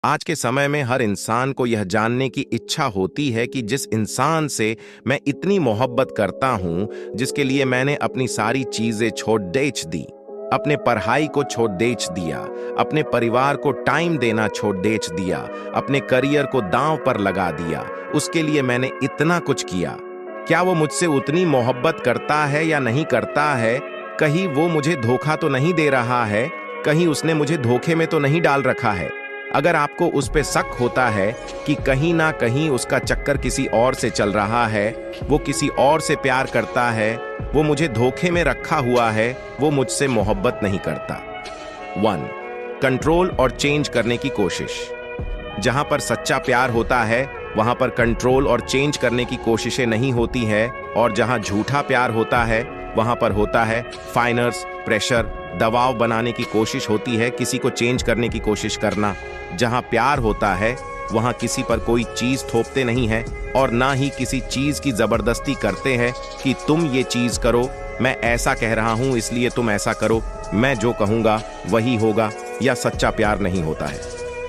आज के समय में हर इंसान को यह जानने की इच्छा होती है कि जिस इंसान से मैं इतनी मोहब्बत करता हूं, जिसके लिए मैंने अपनी सारी चीजें छोड़ देच दी, अपने पढ़ाई को छोड़ देच दिया, अपने परिवार को टाइम देना छोड़ देच दिया, अपने करियर को दांव पर लगा दिया, उसके लिए मैंने इतना कुछ किया। क्या वो मुझसे उतनी मोहब्बत करता है या नहीं करता है? कहीं वो मुझे धोखा तो नहीं दे रहा है? कहीं उसने मुझे धोखे में तो नहीं डाल रखा है? अगर आपको उस पे शक होता है कि कहीं ना कहीं उसका चक्कर किसी और से चल रहा है, वो किसी और से प्यार करता है, वो मुझे धोखे में रखा हुआ है, वो मुझसे मोहब्बत नहीं करता। 1. कंट्रोल और चेंज करने की कोशिश। जहां पर सच्चा प्यार होता है वहां पर कंट्रोल और चेंज करने की कोशिशें नहीं होती है, और जहां झूठा प्यार होता है वहां पर होता है फाइनर्स, प्रेशर, दबाव बनाने की कोशिश होती है, किसी को चेंज करने की कोशिश करना। जहां प्यार होता है वहां किसी पर कोई चीज थोपते नहीं है और ना ही किसी चीज की जबरदस्ती करते हैं कि तुम ये चीज करो, मैं ऐसा कह रहा हूं इसलिए तुम ऐसा करो, मैं जो कहूंगा वही होगा। या सच्चा प्यार नहीं होता है।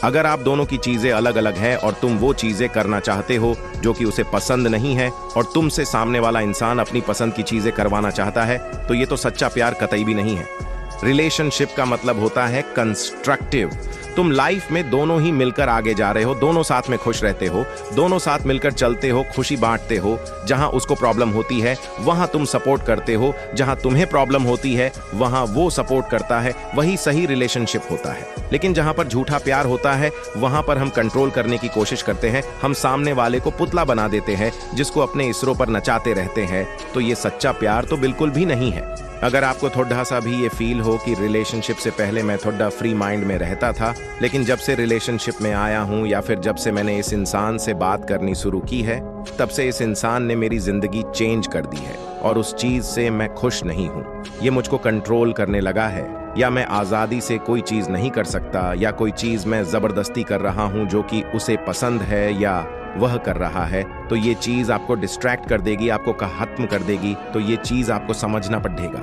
अगर आप दोनों की चीजें अलग अलग हैं और तुम वो चीजें करना चाहते हो जो कि उसे पसंद नहीं है और तुमसे सामने वाला इंसान अपनी पसंद की चीजें करवाना चाहता है, तो ये तो सच्चा प्यार कतई भी नहीं है। रिलेशनशिप का मतलब होता है कंस्ट्रक्टिव। तुम लाइफ में दोनों ही मिलकर आगे जा रहे हो, दोनों साथ में खुश रहते हो, दोनों साथ मिलकर चलते हो, खुशी बांटते हो। जहां उसको प्रॉब्लम होती है वहां तुम सपोर्ट करते हो, जहां तुम्हें प्रॉब्लम होती है वहां वो सपोर्ट करता है, वही सही रिलेशनशिप होता है। लेकिन जहां पर झूठा प्यार होता है वहां पर हम कंट्रोल करने की कोशिश करते हैं, हम सामने वाले को पुतला बना देते हैं जिसको अपने इसरो पर नचाते रहते हैं। तो ये सच्चा प्यार तो बिल्कुल भी नहीं है। अगर आपको थोड़ा सा भी ये फील हो कि रिलेशनशिप से पहले मैं थोड़ा फ्री माइंड में रहता था, लेकिन जब से रिलेशनशिप में आया हूँ या फिर जब से मैंने इस इंसान से बात करनी शुरू की है, तब से इस इंसान ने मेरी जिंदगी चेंज कर दी है और उस चीज से मैं खुश नहीं हूँ। ये मुझको कंट्रोल करने लगा है, या मैं आज़ादी से कोई चीज नहीं कर सकता, या कोई चीज मैं जबरदस्ती कर रहा हूँ जो कि उसे पसंद है या वह कर रहा है, तो ये चीज आपको डिस्ट्रैक्ट कर देगी, आपको खत्म कर देगी। तो ये चीज आपको समझना पड़ेगा।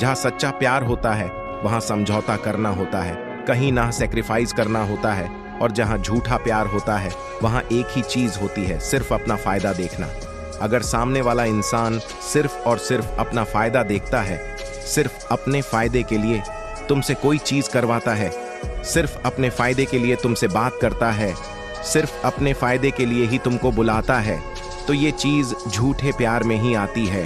जहां सच्चा प्यार होता है वहां समझौता करना होता है, कहीं ना सेक्रीफाइस करना होता है, और जहां झूठा प्यार होता है वहां एक ही चीज होती है, सिर्फ अपना फायदा देखना। अगर सामने वाला इंसान सिर्फ और सिर्फ अपना फायदा देखता है, सिर्फ अपने फायदे के लिए तुमसे कोई चीज करवाता है, सिर्फ अपने फायदे के लिए तुमसे बात करता है, सिर्फ अपने फायदे के लिए ही तुमको बुलाता है, तो ये चीज झूठे प्यार में ही आती है।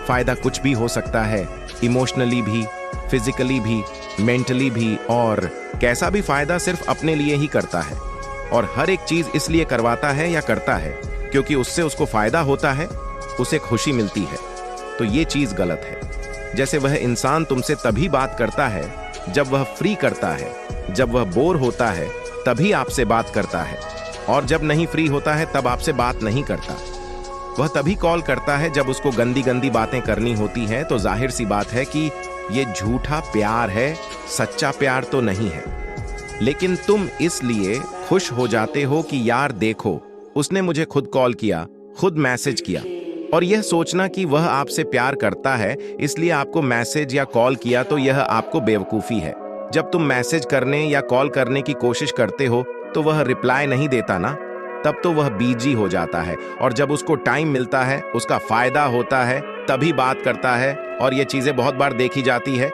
फायदा कुछ भी हो सकता है, इमोशनली भी, फिजिकली भी, मेंटली भी, और कैसा भी फायदा सिर्फ अपने लिए ही करता है। और हर एक चीज इसलिए करवाता है या करता है क्योंकि उससे उसको फायदा होता है, उसे खुशी मिलती है। तो ये चीज गलत है। जैसे वह इंसान तुमसे तभी बात करता है जब वह फ्री करता है, जब वह बोर होता है तभी आपसे बात करता है, और जब नहीं फ्री होता है तब आपसे बात नहीं करता। वह तभी कॉल करता है जब उसको गंदी गंदी बातें करनी होती हैं। तो जाहिर सी बात है कि ये झूठा प्यार है, सच्चा प्यार तो नहीं है। लेकिन तुम इसलिए खुश हो जाते हो कि यार देखो, उसने मुझे खुद कॉल किया, खुद मैसेज किया, और यह सोचना कि वह आपसे प्यार करता है इसलिए आपको मैसेज या कॉल किया, तो यह आपको बेवकूफ़ी है। जब तुम मैसेज करने या कॉल करने की कोशिश करते हो तो वह रिप्लाई नहीं देता ना, तब तो वह बिजी हो जाता है, और जब उसको टाइम मिलता है, उसका फायदा होता है, तभी बात करता है। और ये चीजें बहुत बार देखी जाती है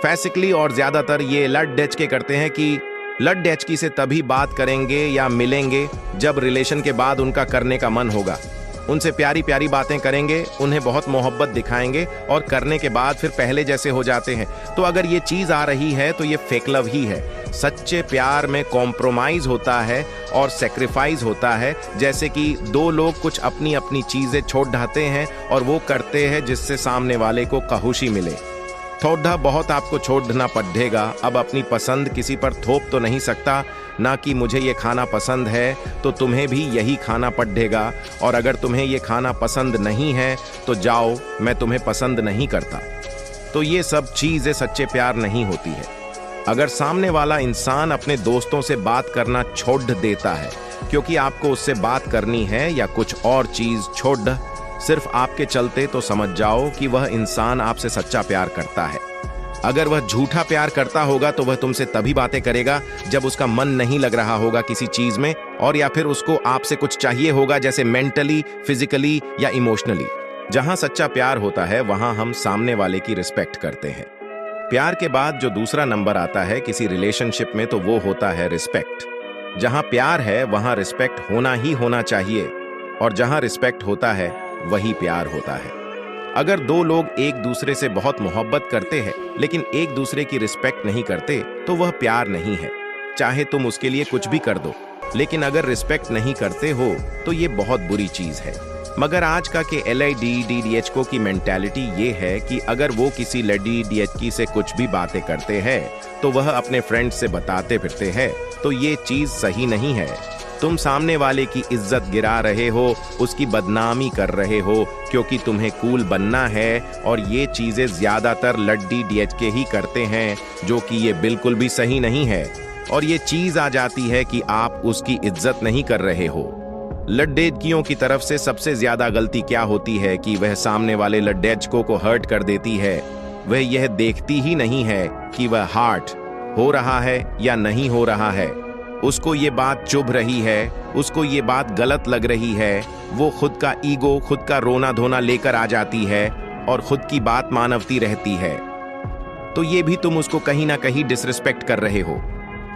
फैसिकली, और ज्यादातर ये लड़ डेच के करते हैं कि लड़ डेचकी से तभी बात करेंगे या मिलेंगे जब रिलेशन के बाद उनका करने का मन होगा। उनसे प्यारी प्यारी बातें करेंगे, उन्हें बहुत मोहब्बत दिखाएंगे, और करने के बाद फिर पहले जैसे हो जाते हैं। तो अगर ये चीज आ रही है तो ये फेक लव ही है। सच्चे प्यार में कॉम्प्रोमाइज होता है और सेक्रीफाइस होता है। जैसे कि दो लोग कुछ अपनी अपनी चीजें छोड़ ढाते हैं और वो करते हैं जिससे सामने वाले को खुशी मिले। थोड़ा बहुत आपको छोड़ना पड़ेगा। अब अपनी पसंद किसी पर थोप तो नहीं सकता, ना कि मुझे ये खाना पसंद है तो तुम्हें भी यही खाना पड़ेगा, और अगर तुम्हें ये खाना पसंद नहीं है तो जाओ, मैं तुम्हें पसंद नहीं करता। तो ये सब चीजें सच्चे प्यार नहीं होती है। अगर सामने वाला इंसान अपने दोस्तों से बात करना छोड़ देता है क्योंकि आपको उससे बात करनी है, या कुछ और चीज छोड़ सिर्फ आपके चलते, तो समझ जाओ कि वह इंसान आपसे सच्चा प्यार करता है। अगर वह झूठा प्यार करता होगा तो वह तुमसे तभी बातें करेगा जब उसका मन नहीं लग रहा होगा किसी चीज में, और या फिर उसको आपसे कुछ चाहिए होगा, जैसे मेंटली, फिजिकली या इमोशनली। जहां सच्चा प्यार होता है वहां हम सामने वाले की रिस्पेक्ट करते हैं। प्यार के बाद जो दूसरा नंबर आता है किसी रिलेशनशिप में, तो वो होता है रिस्पेक्ट। जहां प्यार है वहां रिस्पेक्ट होना ही होना चाहिए, और जहां रिस्पेक्ट होता है वही प्यार होता है। अगर दो लोग एक दूसरे से बहुत मोहब्बत करते हैं लेकिन एक दूसरे की रिस्पेक्ट नहीं करते, तो वह प्यार नहीं है। चाहे तुम उसके लिए कुछ भी कर दो, लेकिन अगर रिस्पेक्ट नहीं करते हो तो ये बहुत बुरी चीज है। मगर आज का के LIDDDHको की मेंटालिटी ये है कि अगर वो किसी लड़ी DHकी से कुछ भी बातें करते हैं तो वह अपने फ्रेंड्स से बताते फिरते हैं, तो ये चीज सही नहीं है। तुम सामने वाले की इज्जत गिरा रहे हो, उसकी बदनामी कर रहे हो, क्योंकि तुम्हें कूल बनना है, और ये चीजें ज्यादातर लड्डी DHके ही करते हैं, जो कि ये बिल्कुल भी सही नहीं है। और ये चीज आ जाती है कि आप उसकी इज्जत नहीं कर रहे हो। लड्डेजकियों की तरफ से सबसे ज्यादा गलती क्या होती है कि वह सामने वाले लड्डेजको को हर्ट कर देती है। वह यह देखती ही नहीं है कि वह हर्ट हो रहा है या नहीं हो रहा है। उसको ये बात चुभ रही है, उसको ये बात गलत लग रही है। वो खुद का ईगो, खुद का रोना धोना लेकर आ जाती है और खुद की बात मानवती रहती है। तो ये भी तुम उसको कहीं ना कहीं डिसरिस्पेक्ट कर रहे हो।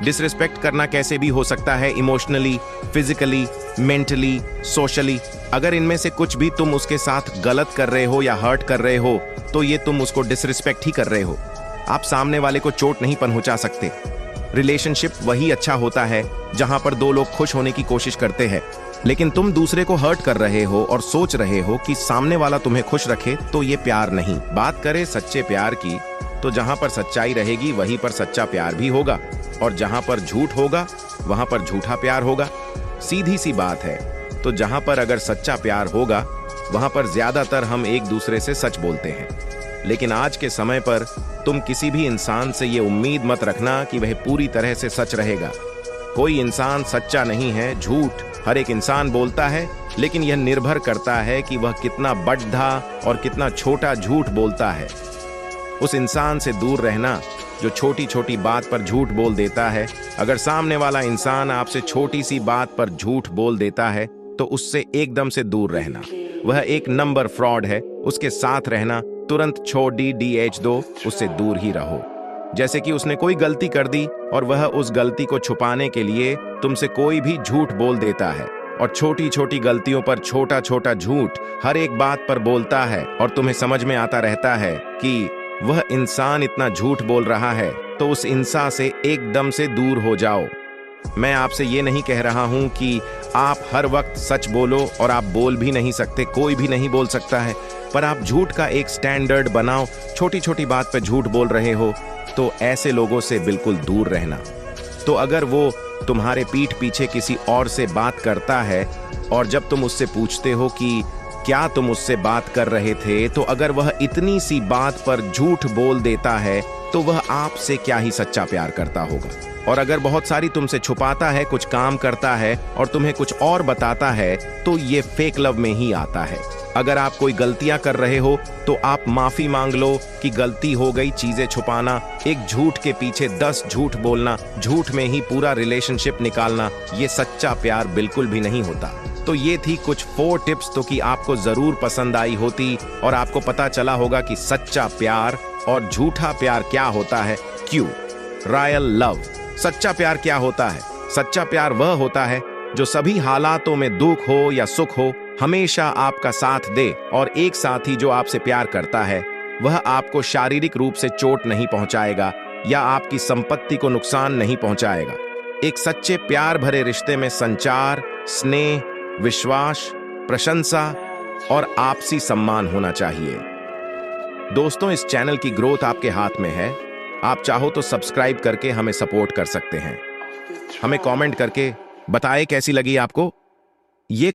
डिसरिस्पेक्ट करना कैसे भी हो सकता है, इमोशनली, फिजिकली, मेंटली, सोशली। अगर इनमें से कुछ भी तुम उसके साथ गलत कर रहे हो या हर्ट कर रहे हो, तो ये तुम उसको डिसरिस्पेक्ट ही कर रहे हो। आप सामने वाले को चोट नहीं पहुंचा सकते। रिलेशनशिप वही अच्छा होता है जहां पर दो लोग खुश होने की कोशिश करते हैं, लेकिन तुम दूसरे को हर्ट कर रहे हो और सोच रहे हो कि सामने वाला तुम्हें खुश रखे, तो ये प्यार नहीं। बात करें सच्चे प्यार की, तो जहां पर सच्चाई रहेगी वहीं पर सच्चा प्यार भी होगा, और जहां पर झूठ होगा वहां पर झूठा प्यार होगा। सीधी सी बात है। तो जहां पर अगर सच्चा प्यार होगा वहां पर ज्यादातर हम एक दूसरे से सच बोलते हैं, लेकिन आज के समय पर तुम किसी भी इंसान से ये उम्मीद मत रखना कि वह पूरी तरह से सच रहेगा। कोई इंसान सच्चा नहीं है। झूठ हर एक इंसान बोलता है, लेकिन यह निर्भर करता है कि वह कितना बड़ा और कितना छोटा झूठ बोलता है। उस इंसान से दूर रहना जो छोटी छोटी बात पर झूठ बोल देता है। अगर सामने वाला इंसान आपसे छोटी सी बात पर झूठ बोल देता है तो उससे एकदम से दूर रहना। वह एक नंबर फ्रॉड है। उसके साथ रहना तुरंत छोड़ DH दो, उससे दूर ही रहो। जैसे कि उसने कोई गलती कर दी और वह उस गलती को छुपाने के लिए तुमसे कोई भी झूठ बोल देता है, और छोटी छोटी गलतियों पर छोटा छोटा झूठ हर एक बात पर बोलता है, और तुम्हें समझ में आता रहता है कि वह इंसान इतना झूठ बोल रहा है, तो उस इंसान से एकदम से दूर हो जाओ। मैं आपसे ये नहीं कह रहा हूं कि आप हर वक्त सच बोलो, और आप बोल भी नहीं सकते, कोई भी नहीं बोल सकता है, पर आप झूठ का एक स्टैंडर्ड बनाओ। छोटी छोटी बात पे झूठ बोल रहे हो तो ऐसे लोगों से बिल्कुल दूर रहना। तो अगर वो तुम्हारे पीठ पीछे किसी और से बात करता है, और जब तुम उससे पूछते हो कि क्या तुम उससे बात कर रहे थे, तो अगर वह इतनी सी बात पर झूठ बोल देता है तो वह आपसे क्या ही सच्चा प्यार करता होगा। और अगर बहुत सारी तुमसे छुपाता है, कुछ काम करता है और तुम्हें कुछ और बताता है, तो ये फेक लव में ही आता है। अगर आप कोई गलतियां कर रहे हो तो आप माफी मांग लो कि गलती हो गई। चीजें छुपाना, एक झूठ के पीछे 10 झूठ बोलना, झूठ में ही पूरा रिलेशनशिप निकालना, ये सच्चा प्यार बिल्कुल भी नहीं होता। तो ये थी कुछ 4 टिप्स, तो कि आपको जरूर पसंद आई होती और आपको पता चला होगा कि सच्चा प्यार और झूठा प्यार क्या होता है। क्यों? Royal love. सच्चा प्यार क्या होता है? सच्चा प्यार वह होता है जो सभी हालातों में, दुख हो या सुख हो, हमेशा आपका साथ दे, और एक साथी जो आपसे प्यार करता है वह आपको शारीरिक रूप से चोट नहीं पहुंचाएगा या आपकी संपत्ति को नुकसान नहीं पहुंचाएगा। एक सच्चे प्यार भरे रिश्ते में संचार, स्नेह, विश्वास, प्रशंसा और आपसी सम्मान होना चाहिए। दोस्तों, इस चैनल की ग्रोथ आपके हाथ में है। आप चाहो तो सब्सक्राइब करके हमें सपोर्ट कर सकते हैं। हमें कमेंट करके बताएं कैसी लगी आपको ये